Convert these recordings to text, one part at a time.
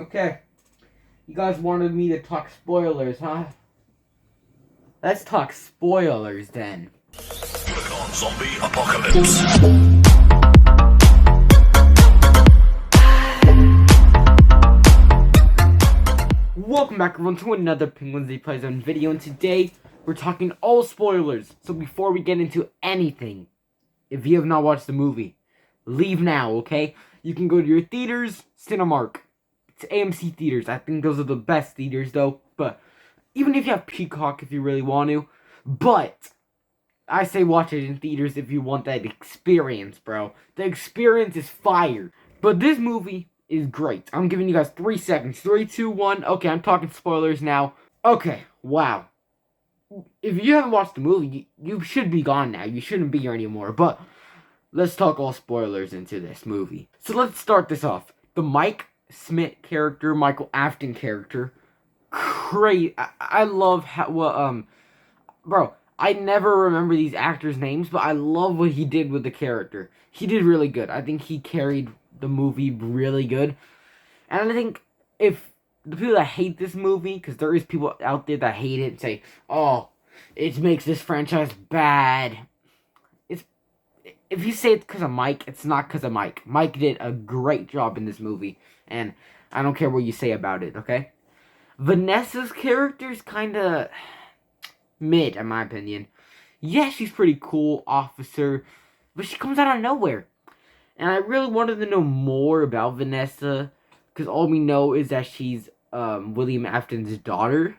Okay. You guys wanted me to talk spoilers, huh? Let's talk spoilers then. Click on Zombie Apocalypse. Welcome back everyone to another Penguins They Play Zone video, and today we're talking all spoilers. So before we get into anything, if you have not watched the movie, leave now, okay? You can go to your theaters, Cinemark. It's AMC theaters. I think those are the best theaters though, but even if you have Peacock if you really want to, but I say watch it in theaters if you want that experience, bro. The experience is fire. But this movie is great. I'm giving you guys 3 seconds. 3, 2, 1. Okay, I'm talking spoilers now. Okay, wow. If you haven't watched the movie, you should be gone now. You shouldn't be here anymore. But let's talk all spoilers into this movie. So let's start this off. The Mike Smith character, Michael Afton character, great. I love how, bro, I never remember these actors' names, but I love what he did with the character. He did really good. I think he carried the movie really good. And I think if the people that hate this movie, because there is people out there that hate it and say, oh, it makes this franchise bad. If you say it's because of Mike, it's not because of Mike. Mike did a great job in this movie, and I don't care what you say about it, okay? Vanessa's character's kind of mid, in my opinion. Yeah, she's pretty cool officer, but she comes out of nowhere. And I really wanted to know more about Vanessa, because all we know is that she's William Afton's daughter.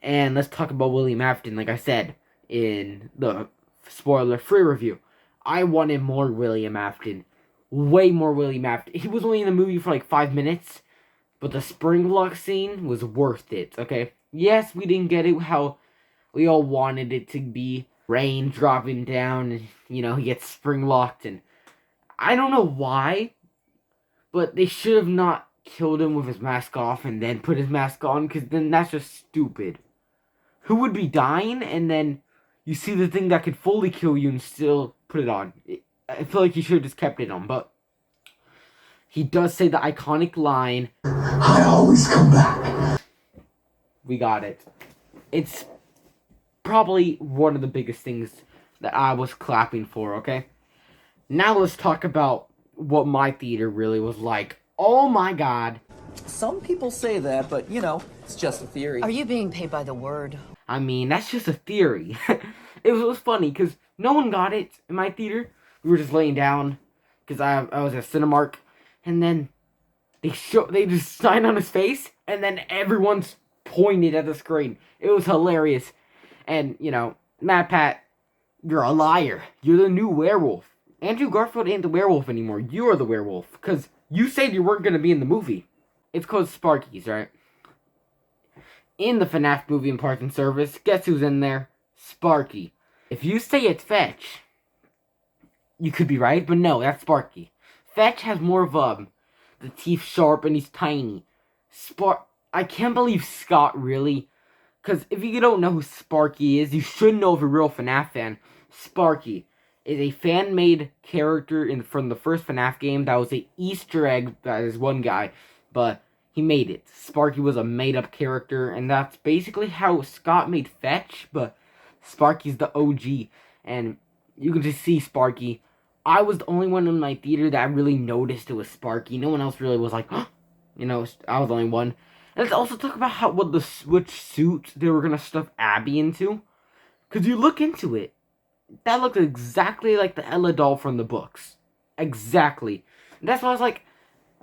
And let's talk about William Afton, like I said, in the spoiler-free review. I wanted more William Afton. Way more William Afton. He was only in the movie for like 5 minutes, but the spring lock scene was worth it, okay? Yes, we didn't get it how we all wanted it to be. Rain dropping down, and, you know, he gets spring locked, and I don't know why, but they should have not killed him with his mask off and then put his mask on, because then that's just stupid. Who would be dying, and then you see the thing that could fully kill you and still put it on? I feel like you should have just kept it on, but he does say the iconic line, I always come back. We got it. It's probably one of the biggest things that I was clapping for, okay? Now let's talk about what my theater really was like. Oh my god. Some people say that, but, you know, it's just a theory. Are you being paid by the word? I mean, that's just a theory. It was funny, because no one got it in my theater. We were just laying down, because I was at Cinemark, and then they just signed on his face, and then everyone's pointed at the screen. It was hilarious. And, you know, Matt Pat, you're a liar. You're the new werewolf. Andrew Garfield ain't the werewolf anymore. You are the werewolf, because you said you weren't going to be in the movie. It's called Sparky's, right? In the FNAF movie in Parts and Service, guess who's in there? Sparky. If you say it's Fetch, you could be right, but no, that's Sparky. Fetch has more of the teeth sharp and he's tiny. I can't believe Scott really, because if you don't know who Sparky is, you should know if you're a real FNAF fan. Sparky is a fan-made character from the first FNAF game that was an Easter egg that is one guy, but he made it. Sparky was a made-up character, and that's basically how Scott made Fetch, but Sparky's the OG, and you can just see Sparky. I was the only one in my theater that really noticed it was Sparky. No one else really was like, huh? You know, I was the only one. And let's also talk about which suit they were gonna stuff Abby into, because you look into it, that looks exactly like the Ella doll from the books. Exactly. And that's why I was like,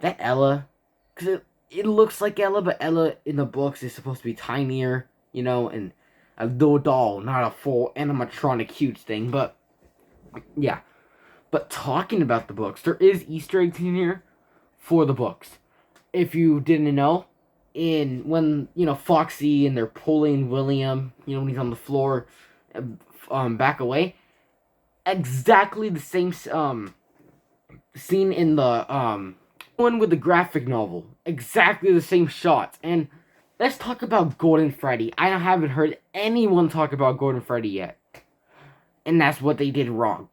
that Ella, because it looks like Ella, but Ella in the books is supposed to be tinier, you know, and a little doll, not a full animatronic huge thing, but, yeah. But talking about the books, there is Easter eggs in here for the books. If you didn't know, when, you know, Foxy and they're pulling William, you know, when he's on the floor, back away, exactly the same, scene in the, one with the graphic novel. Exactly the same shots. And let's talk about Golden Freddy. I haven't heard anyone talk about Golden Freddy yet. And that's what they did wrong.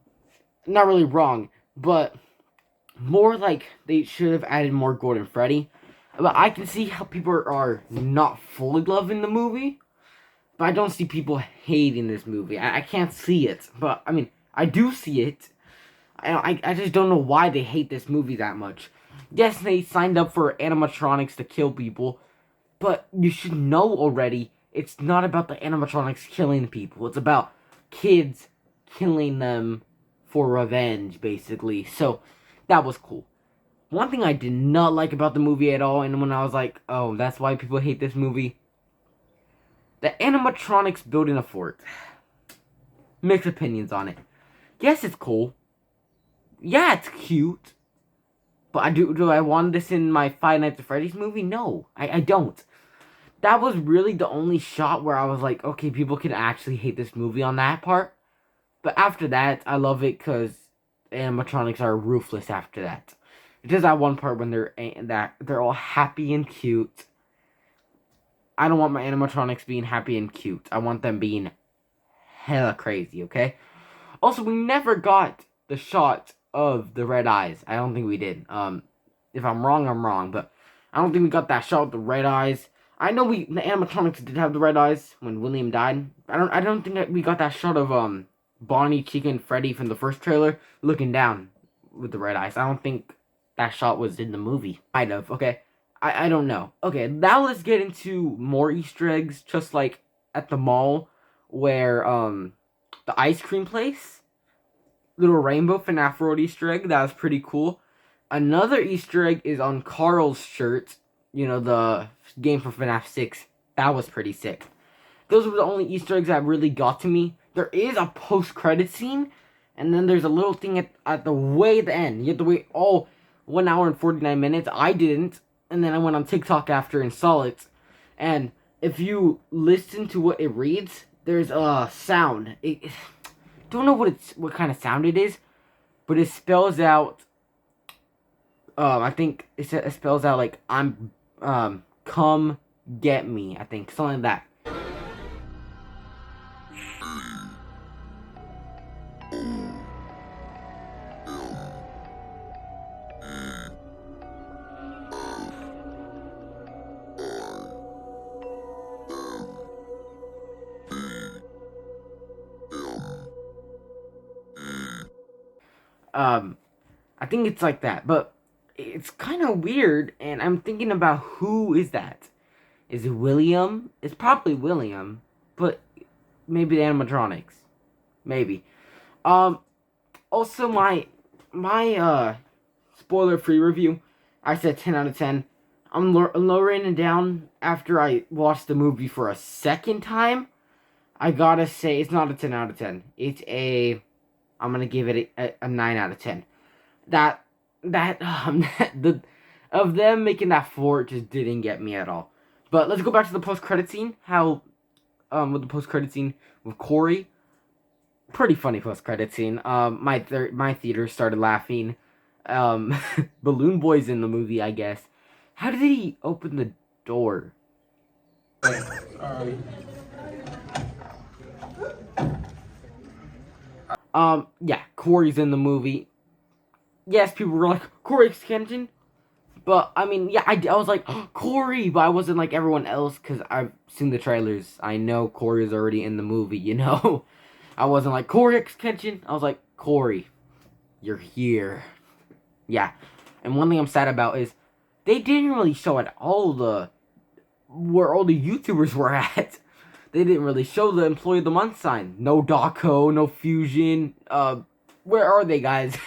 Not really wrong, but more like they should have added more Golden Freddy. But I can see how people are not fully loving the movie. But I don't see people hating this movie. I can't see it. But, I mean, I do see it. I just don't know why they hate this movie that much. Yes, they signed up for animatronics to kill people. But you should know already, it's not about the animatronics killing people. It's about kids killing them for revenge, basically. So, that was cool. One thing I did not like about the movie at all, and when I was like, oh, that's why people hate this movie, the animatronics building a fort. Mixed opinions on it. Yes, it's cool. Yeah, it's cute. But do I want this in my Five Nights at Freddy's movie? No, I don't. That was really the only shot where I was like, okay, people can actually hate this movie on that part. But after that, I love it because animatronics are ruthless after that. Just that one part when they're all happy and cute. I don't want my animatronics being happy and cute. I want them being hella crazy, okay? Also, we never got the shot of the red eyes. I don't think we did. If I'm wrong, I'm wrong. But I don't think we got that shot with the red eyes. I know the animatronics did have the red eyes when William died. I don't think that we got that shot of Bonnie, Chica, and Freddy from the first trailer looking down with the red eyes. I don't think that shot was in the movie. Might have, okay? I don't know. Okay, now let's get into more Easter eggs, just like at the mall where the ice cream place. Little rainbow FNAF World Easter egg. That was pretty cool. Another Easter egg is on Carl's shirt. You know, the game for FNAF 6. That was pretty sick. Those were the only Easter eggs that really got to me. There is a post-credit scene. And then there's a little thing at the way at the end. You have to wait all 1 hour and 49 minutes. I didn't. And then I went on TikTok after and saw it. And if you listen to what it reads, there's a sound. Don't know what kind of sound it is, but it spells out. I think it spells out like I'm come get me. I think something like that. I think it's like that, but it's kind of weird, and I'm thinking about who is that? Is it William? It's probably William, but maybe the animatronics. Maybe. Also my spoiler-free review, I said 10 out of 10. I'm lowering it down after I watched the movie for a second time. I gotta say, it's not a 10 out of 10. I'm gonna give it a 9 out of 10. Of them making that fort just didn't get me at all. But let's go back to the post-credit scene. With the post-credit scene with Corey, pretty funny post-credit scene. My theater started laughing. Balloon Boy's in the movie, I guess. How did he open the door? Sorry. Yeah, Corey's in the movie. Yes, people were like, Corey extension? But, I mean, yeah, I was like, oh, Corey! But I wasn't like everyone else, because I've seen the trailers. I know Corey's already in the movie, you know? I wasn't like, Corey extension? I was like, Corey, you're here. Yeah. And one thing I'm sad about is, they didn't really show at all where all the YouTubers were at. They didn't really show the Employee of the Month sign. No Daco, no Fusion. Where are they, guys?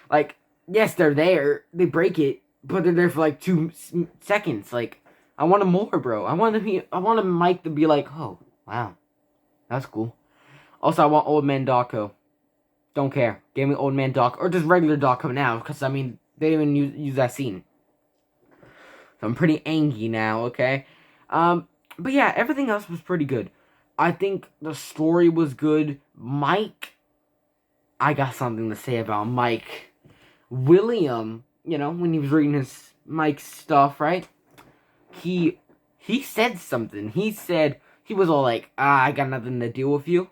Like, yes, they're there. They break it, but they're there for like 2 seconds. Like, I want more, bro. I want Mike to be like, oh, wow, that's cool. Also, I want Old Man Daco. Don't care. Give me Old Man Daco, or just regular Daco now, because I mean, they didn't even use that scene. So I'm pretty angry now. Okay. But yeah, everything else was pretty good. I think the story was good. Mike, I got something to say about Mike. William, you know, when he was reading his Mike's stuff, right? He said something. He said, he was all like, I got nothing to deal with you.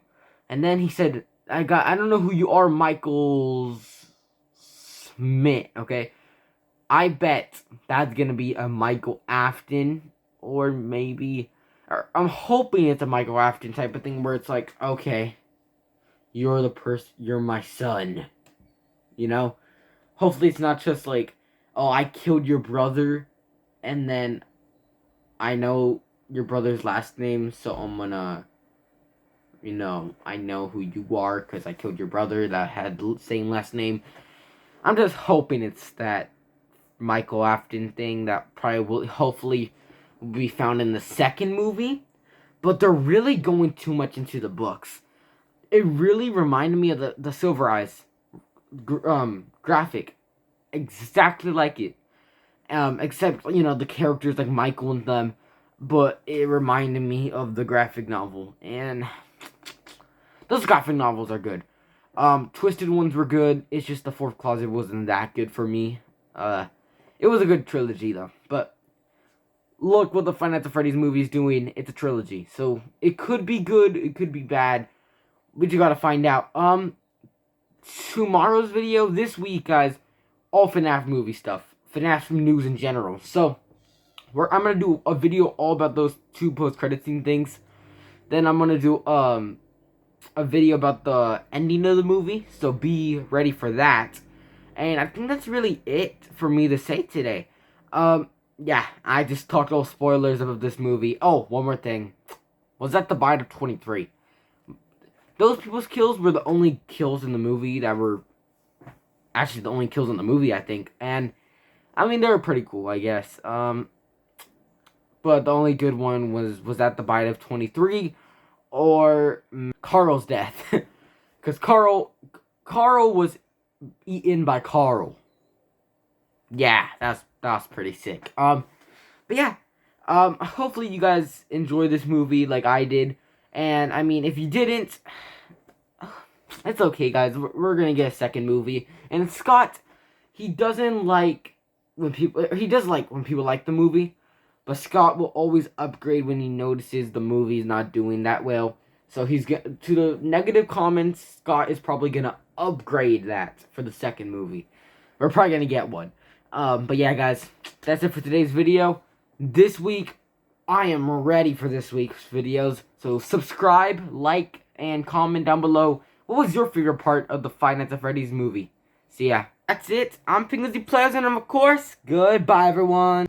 And then he said, I don't know who you are, Michael Smith, okay? I bet that's gonna be a Michael Afton, or maybe, or I'm hoping it's a Michael Afton type of thing where it's like, okay, you're my son, you know? Hopefully it's not just like, oh, I killed your brother, and then I know your brother's last name, so I'm gonna, I know who you are because I killed your brother that had the same last name. I'm just hoping it's that Michael Afton thing that probably will hopefully will be found in the second movie. But they're really going too much into the books. It really reminded me of the Silver Eyes graphic. Exactly like it. Except, the characters like Michael and them. But it reminded me of the graphic novel. And those graphic novels are good. Twisted ones were good. It's just the Fourth Closet wasn't that good for me. It was a good trilogy though. But look what the Five Nights at Freddy's movie is doing. It's a trilogy, so it could be good. It could be bad. But you gotta find out. Tomorrow's video this week, guys, all FNAF movie stuff. FNAF news in general. So I'm gonna do a video all about those two post-credit scene things. Then I'm gonna do a video about the ending of the movie, so be ready for that. And I think that's really it for me to say today. Yeah, I just talked all spoilers of this movie. Oh, one more thing. Was that the bite of 23? Those people's kills were the only kills in the movie that were actually the only kills in the movie, I think. And I mean, they were pretty cool, I guess. But the only good one was that the bite of 23 or Carl's death. Because Carl was eaten by Carl. Yeah, that's pretty sick. But yeah, hopefully you guys enjoy this movie like I did. And I mean, if you didn't, it's okay, guys. We're gonna get a second movie. And Scott, he doesn't like when people. He does like when people like the movie, but Scott will always upgrade when he notices the movie's not doing that well. So to the negative comments, Scott is probably gonna upgrade that for the second movie. We're probably gonna get one. But yeah, guys, that's it for today's video. This week, I am ready for this week's videos. So subscribe, like, and comment down below. What was your favorite part of the Five Nights at Freddy's movie? So yeah, that's it. I'm Untitled Chapter, and of course, goodbye, everyone.